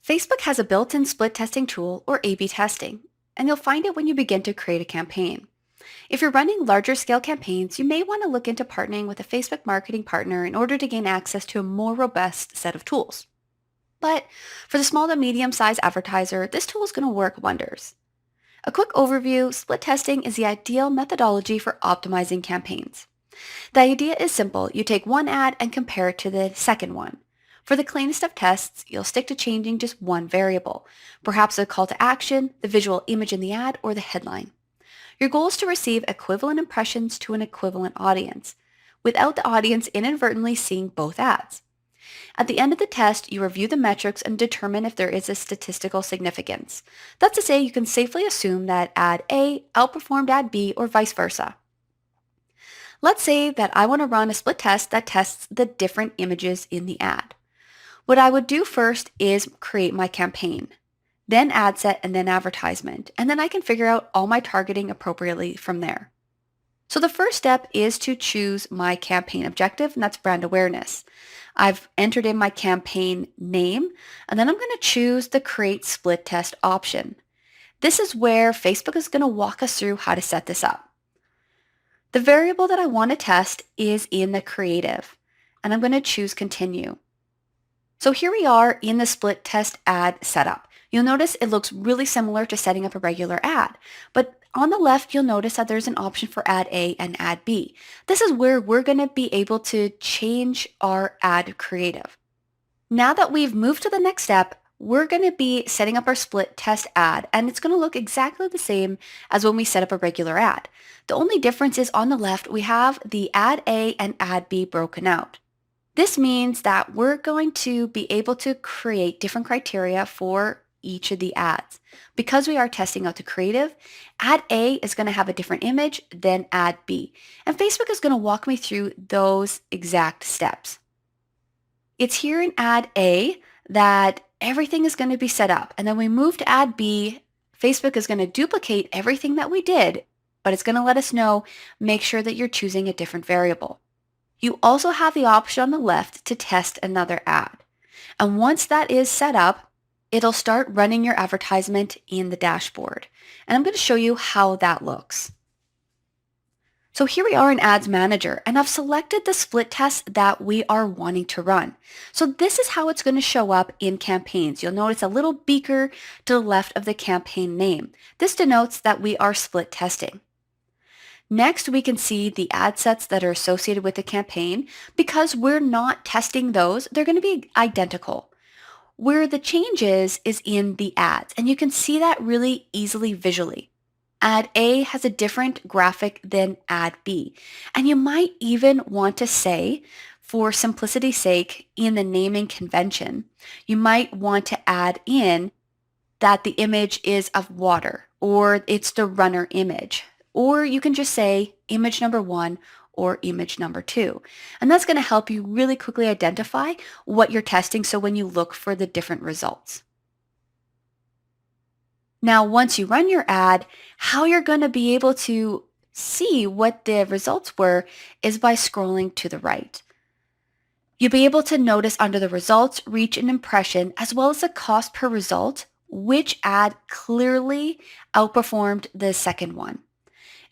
Facebook has a built-in split testing tool, or A/B testing, and you'll find it when you begin to create a campaign. If you're running larger scale campaigns, you may want to look into partnering with a Facebook marketing partner in order to gain access to a more robust set of tools. But for the small to medium-sized advertiser, this tool is going to work wonders. A quick overview, split testing is the ideal methodology for optimizing campaigns. The idea is simple. You take one ad and compare it to the second one. For the cleanest of tests, you'll stick to changing just one variable, perhaps a call to action, the visual image in the ad, or the headline. Your goal is to receive equivalent impressions to an equivalent audience, without the audience inadvertently seeing both ads. At the end of the test, you review the metrics and determine if there is a statistical significance. That's to say, you can safely assume that ad A outperformed ad B or vice versa. Let's say that I want to run a split test that tests the different images in the ad. What I would do first is create my campaign, then ad set, and then advertisement, and then I can figure out all my targeting appropriately from there. So the first step is to choose my campaign objective, and that's brand awareness. I've entered in my campaign name, and then I'm going to choose the create split test option. This is where Facebook is going to walk us through how to set this up. The variable that I want to test is in the creative, and I'm going to choose continue. So here we are in the split test ad setup. You'll notice it looks really similar to setting up a regular ad, but on the left, you'll notice that there's an option for ad A and ad B. This is where we're going to be able to change our ad creative. Now that we've moved to the next step, we're going to be setting up our split test ad, and it's going to look exactly the same as when we set up a regular ad. The only difference is on the left, we have the ad A and ad B broken out. This means that we're going to be able to create different criteria for each of the ads. Because we are testing out the creative, ad A is going to have a different image than ad B. And Facebook is going to walk me through those exact steps. It's here in ad A that everything is going to be set up. And then we move to ad B, Facebook is going to duplicate everything that we did, but it's going to let us know, make sure that you're choosing a different variable. You also have the option on the left to test another ad. And once that is set up, it'll start running your advertisement in the dashboard. And I'm going to show you how that looks. So here we are in Ads Manager, and I've selected the split test that we are wanting to run. So this is how it's going to show up in campaigns. You'll notice a little beaker to the left of the campaign name. This denotes that we are split testing. Next, we can see the ad sets that are associated with the campaign. Because we're not testing those, they're going to be identical. Where the change is in the ads, and you can see that really easily visually. Ad A has a different graphic than ad B, and you might even want to say, for simplicity's sake, in the naming convention, you might want to add in that the image is of water, or it's the runner image. Or you can just say image number 1 or image number 2. And that's going to help you really quickly identify what you're testing so when you look for the different results. Now, once you run your ad, how you're going to be able to see what the results were is by scrolling to the right. You'll be able to notice under the results, reach, and impression, as well as the cost per result, which ad clearly outperformed the second one.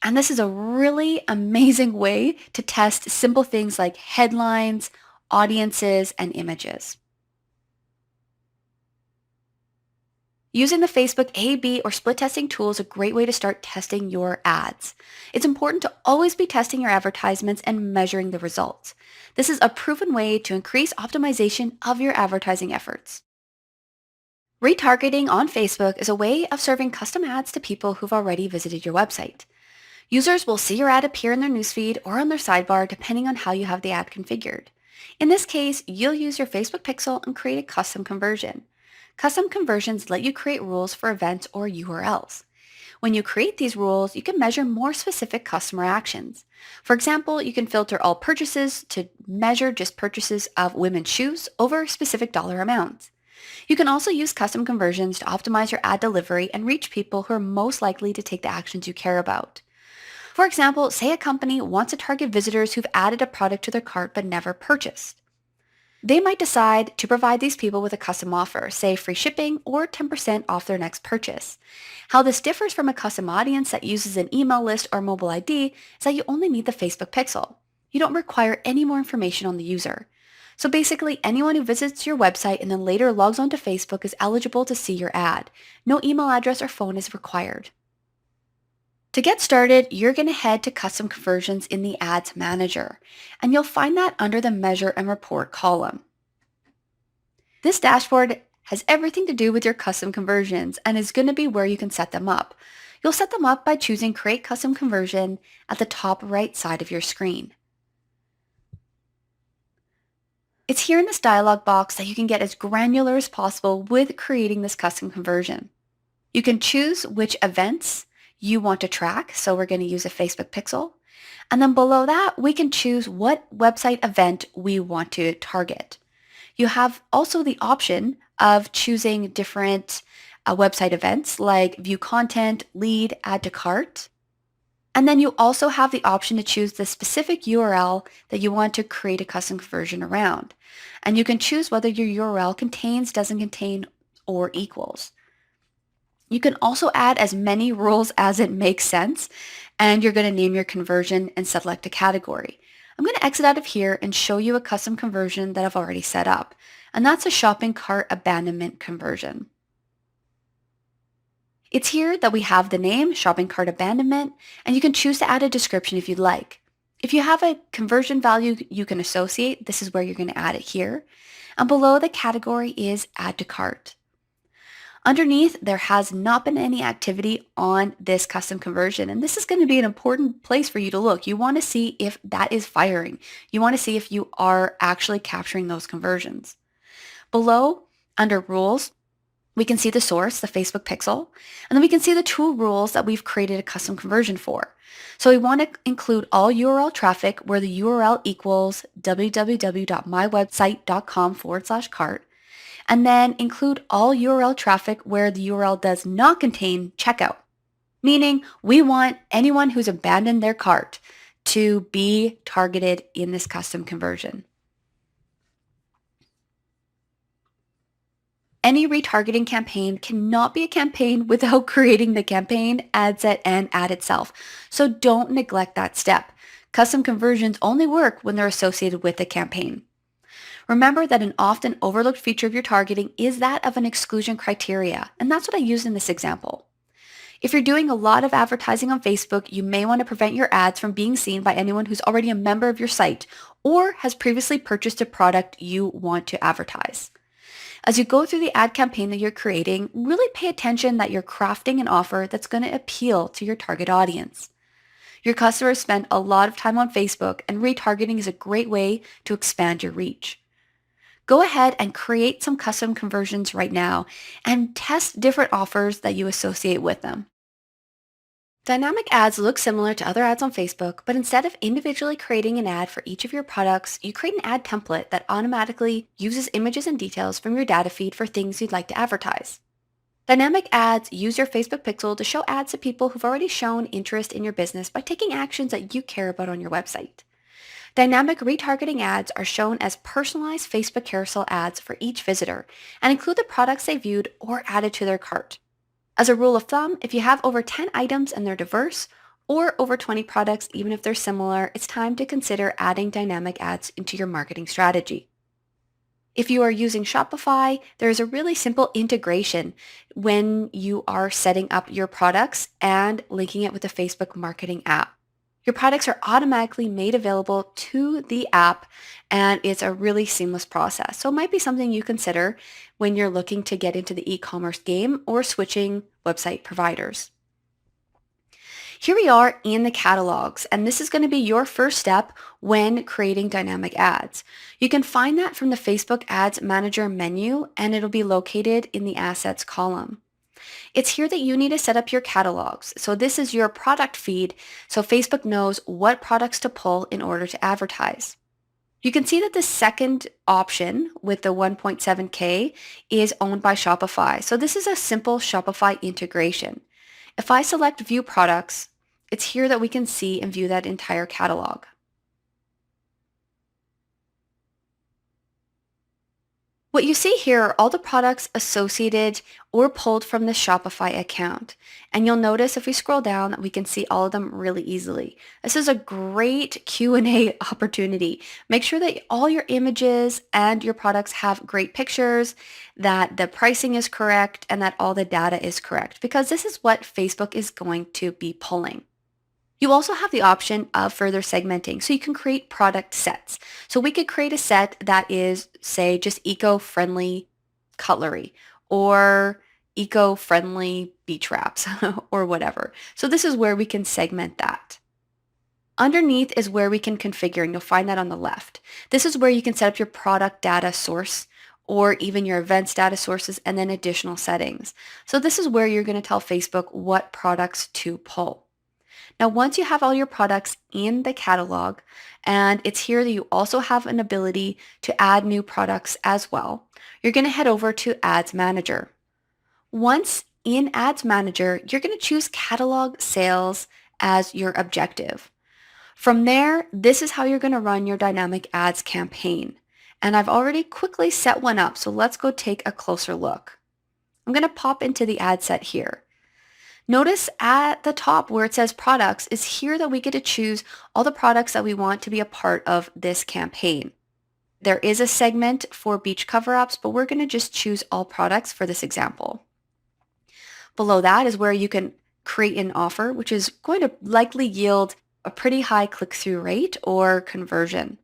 And this is a really amazing way to test simple things like headlines, audiences, and images. Using the Facebook A/B or split testing tool is a great way to start testing your ads. It's important to always be testing your advertisements and measuring the results. This is a proven way to increase optimization of your advertising efforts. Retargeting on Facebook is a way of serving custom ads to people who've already visited your website. Users will see your ad appear in their newsfeed or on their sidebar depending on how you have the ad configured. In this case, you'll use your Facebook pixel and create a custom conversion. Custom conversions let you create rules for events or URLs. When you create these rules, you can measure more specific customer actions. For example, you can filter all purchases to measure just purchases of women's shoes over specific dollar amounts. You can also use custom conversions to optimize your ad delivery and reach people who are most likely to take the actions you care about. For example, say a company wants to target visitors who've added a product to their cart but never purchased. They might decide to provide these people with a custom offer, say free shipping or 10% off their next purchase. How this differs from a custom audience that uses an email list or mobile ID is that you only need the Facebook pixel. You don't require any more information on the user. So basically, anyone who visits your website and then later logs onto Facebook is eligible to see your ad. No email address or phone is required. To get started, you're going to head to Custom Conversions in the Ads Manager, and you'll find that under the Measure and Report column. This dashboard has everything to do with your custom conversions and is going to be where you can set them up. You'll set them up by choosing Create Custom Conversion at the top right side of your screen. It's here in this dialog box that you can get as granular as possible with creating this custom conversion. You can choose which events you want to track, so we're going to use a Facebook pixel. And then below that, we can choose what website event we want to target. You have also the option of choosing different website events like view content, lead, add to cart. And then you also have the option to choose the specific URL that you want to create a custom conversion around. And you can choose whether your URL contains, doesn't contain, or equals. You can also add as many rules as it makes sense, and you're going to name your conversion and select a category. I'm going to exit out of here and show you a custom conversion that I've already set up, and that's a shopping cart abandonment conversion. It's here that we have the name, shopping cart abandonment, and you can choose to add a description if you'd like. If you have a conversion value you can associate, this is where you're going to add it here. And below the category is add to cart. Underneath, there has not been any activity on this custom conversion, and this is going to be an important place for you to look. You want to see if that is firing. You want to see if you are actually capturing those conversions. Below, under rules, we can see the source, the Facebook pixel, and then we can see the two rules that we've created a custom conversion for. So we want to include all URL traffic where the URL equals www.mywebsite.com/cart, and then include all URL traffic where the URL does not contain checkout, meaning we want anyone who's abandoned their cart to be targeted in this custom conversion. Any retargeting campaign cannot be a campaign without creating the campaign, ad set, and ad itself. So don't neglect that step. Custom conversions only work when they're associated with a campaign. Remember that an often overlooked feature of your targeting is that of an exclusion criteria, and that's what I used in this example. If you're doing a lot of advertising on Facebook, you may want to prevent your ads from being seen by anyone who's already a member of your site or has previously purchased a product you want to advertise. As you go through the ad campaign that you're creating, really pay attention that you're crafting an offer that's going to appeal to your target audience. Your customers spend a lot of time on Facebook, and retargeting is a great way to expand your reach. Go ahead and create some custom conversions right now and test different offers that you associate with them. Dynamic ads look similar to other ads on Facebook, but instead of individually creating an ad for each of your products, you create an ad template that automatically uses images and details from your data feed for things you'd like to advertise. Dynamic ads use your Facebook pixel to show ads to people who've already shown interest in your business by taking actions that you care about on your website. Dynamic retargeting ads are shown as personalized Facebook carousel ads for each visitor and include the products they viewed or added to their cart. As a rule of thumb, if you have over 10 items and they're diverse, or over 20 products, even if they're similar, it's time to consider adding dynamic ads into your marketing strategy. If you are using Shopify, there is a really simple integration when you are setting up your products and linking it with the Facebook marketing app. Your products are automatically made available to the app, and it's a really seamless process. So it might be something you consider when you're looking to get into the e-commerce game or switching website providers. Here we are in the catalogs, and this is going to be your first step when creating dynamic ads. You can find that from the Facebook Ads Manager menu, and it'll be located in the Assets column. It's here that you need to set up your catalogs. So this is your product feed, so Facebook knows what products to pull in order to advertise. You can see that the second option with the 1.7K is owned by Shopify. So this is a simple Shopify integration. If I select View Products, it's here that we can see and view that entire catalog. What you see here are all the products associated or pulled from the Shopify account. And you'll notice if we scroll down that we can see all of them really easily. This is a great Q&A opportunity. Make sure that all your images and your products have great pictures, that the pricing is correct, and that all the data is correct, because this is what Facebook is going to be pulling. You also have the option of further segmenting. So you can create product sets. So we could create a set that is, say, just eco-friendly cutlery or eco-friendly beach wraps or whatever. So this is where we can segment that. Underneath is where we can configure, and you'll find that on the left. This is where you can set up your product data source or even your events data sources and then additional settings. So this is where you're going to tell Facebook what products to pull. Now, once you have all your products in the catalog, and it's here that you also have an ability to add new products as well, you're going to head over to Ads Manager. Once in Ads Manager, you're going to choose Catalog Sales as your objective. From there, this is how you're going to run your dynamic ads campaign. And I've already quickly set one up, so let's go take a closer look. I'm going to pop into the ad set here. Notice at the top where it says products is here that we get to choose all the products that we want to be a part of this campaign. There is a segment for beach cover-ups, but we're going to just choose all products for this example. Below that is where you can create an offer, which is going to likely yield a pretty high click-through rate or conversion.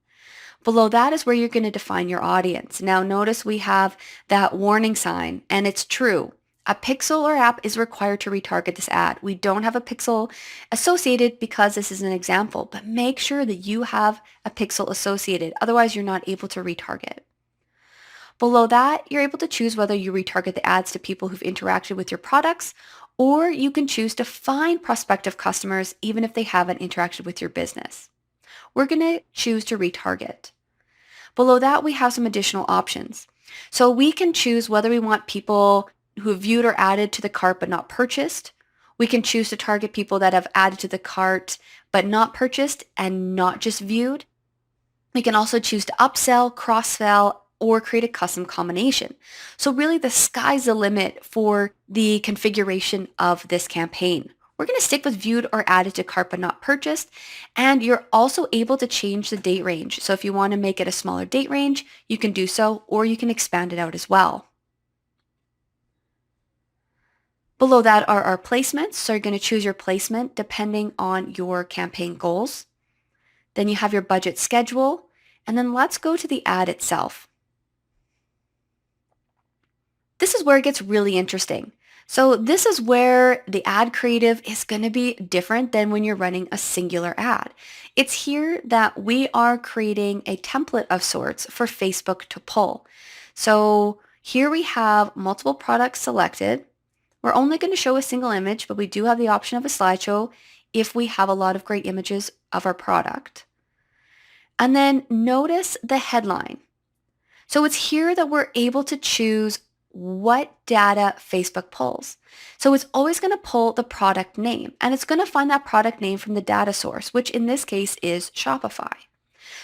Below that is where you're going to define your audience. Now notice we have that warning sign, and it's true. A pixel or app is required to retarget this ad. We don't have a pixel associated because this is an example, but make sure that you have a pixel associated. Otherwise, you're not able to retarget. Below that, you're able to choose whether you retarget the ads to people who've interacted with your products, or you can choose to find prospective customers even if they haven't interacted with your business. We're going to choose to retarget. Below that, we have some additional options. So we can choose whether we want people who have viewed or added to the cart but not purchased. We can choose to target people that have added to the cart but not purchased and not just viewed. We can also choose to upsell, cross-sell, or create a custom combination. So really the sky's the limit for the configuration of this campaign. We're going to stick with viewed or added to cart but not purchased, and you're also able to change the date range. So if you want to make it a smaller date range, you can do so, or you can expand it out as well. Below that are our placements. So you're going to choose your placement depending on your campaign goals. Then you have your budget schedule, and then let's go to the ad itself. This is where it gets really interesting. So this is where the ad creative is going to be different than when you're running a singular ad. It's here that we are creating a template of sorts for Facebook to pull. So here we have multiple products selected. We're only going to show a single image, but we do have the option of a slideshow if we have a lot of great images of our product. And then notice the headline. So it's here that we're able to choose what data Facebook pulls. So it's always going to pull the product name, and it's going to find that product name from the data source, which in this case is Shopify.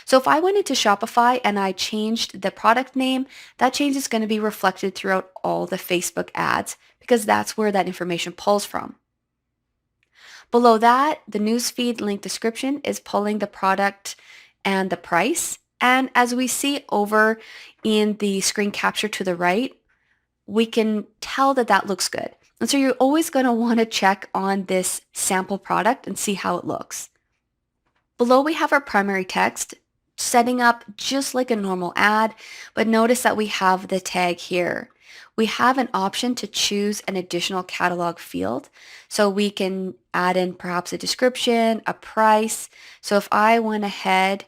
So if I went into Shopify and I changed the product name, that change is going to be reflected throughout all the Facebook ads because that's where that information pulls from. Below that, the newsfeed link description is pulling the product and the price. And as we see over in the screen capture to the right, we can tell that that looks good. And so you're always going to want to check on this sample product and see how it looks. Below we have our primary text, setting up just like a normal ad, but notice that we have the tag here. We have an option to choose an additional catalog field. So we can add in perhaps a description, a price. So if I went ahead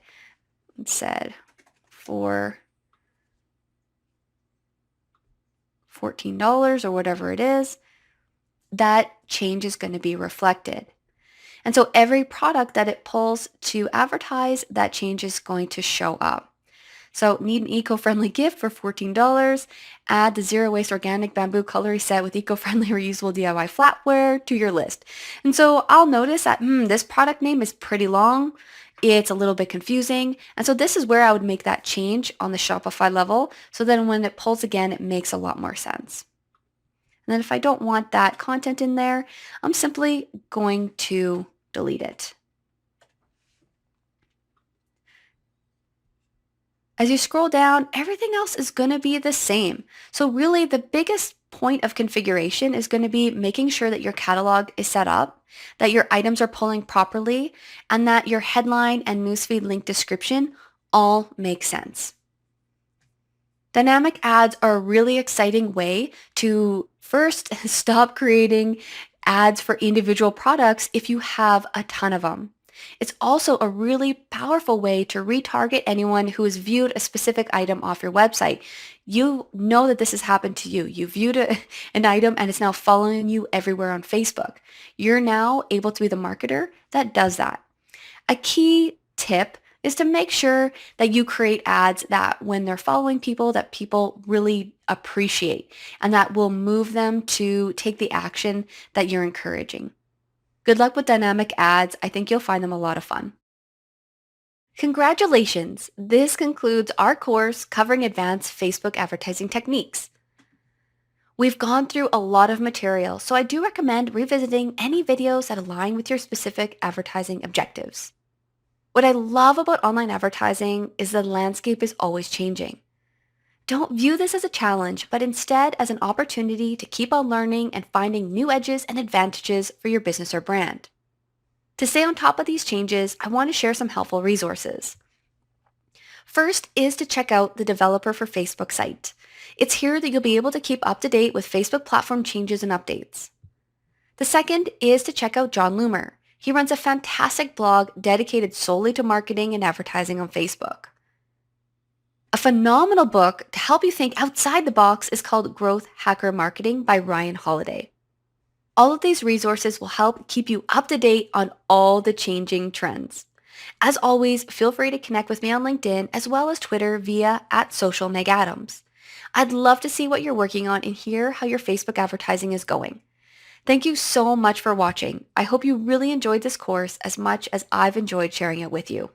and said for $14 or whatever it is, that change is going to be reflected. And so every product that it pulls to advertise, that change is going to show up. So need an eco-friendly gift for $14. Add the zero waste organic bamboo cutlery set with eco-friendly reusable DIY flatware to your list. And so I'll notice that this product name is pretty long. it's a little bit confusing. And so this is where I would make that change on the Shopify level. So then when it pulls again, it makes a lot more sense. And then if I don't want that content in there, I'm simply going to delete it. As you scroll down, everything else is going to be the same. So really the biggest point of configuration is going to be making sure that your catalog is set up, that your items are pulling properly, and that your headline and newsfeed link description all make sense. Dynamic ads are a really exciting way to first stop creating ads for individual products if you have a ton of them. It's also a really powerful way to retarget anyone who has viewed a specific item off your website. You know that this has happened to you. You viewed an item and it's now following you everywhere on Facebook. You're now able to be the marketer that does that. A key tip is to make sure that you create ads that when they're following people, that people really appreciate and that will move them to take the action that you're encouraging. Good luck with dynamic ads. I think you'll find them a lot of fun. Congratulations! This concludes our course covering advanced Facebook advertising techniques. We've gone through a lot of material, so I do recommend revisiting any videos that align with your specific advertising objectives. What I love about online advertising is the landscape is always changing. Don't view this as a challenge, but instead as an opportunity to keep on learning and finding new edges and advantages for your business or brand. To stay on top of these changes, I want to share some helpful resources. First is to check out the Developer for Facebook site. It's here that you'll be able to keep up to date with Facebook platform changes and updates. The second is to check out John Loomer. He runs a fantastic blog dedicated solely to marketing and advertising on Facebook. A phenomenal book to help you think outside the box is called Growth Hacker Marketing by Ryan Holiday. All of these resources will help keep you up to date on all the changing trends. As always, feel free to connect with me on LinkedIn as well as Twitter via @socialmegadams. I'd love to see what you're working on and hear how your Facebook advertising is going. Thank you so much for watching. I hope you really enjoyed this course as much as I've enjoyed sharing it with you.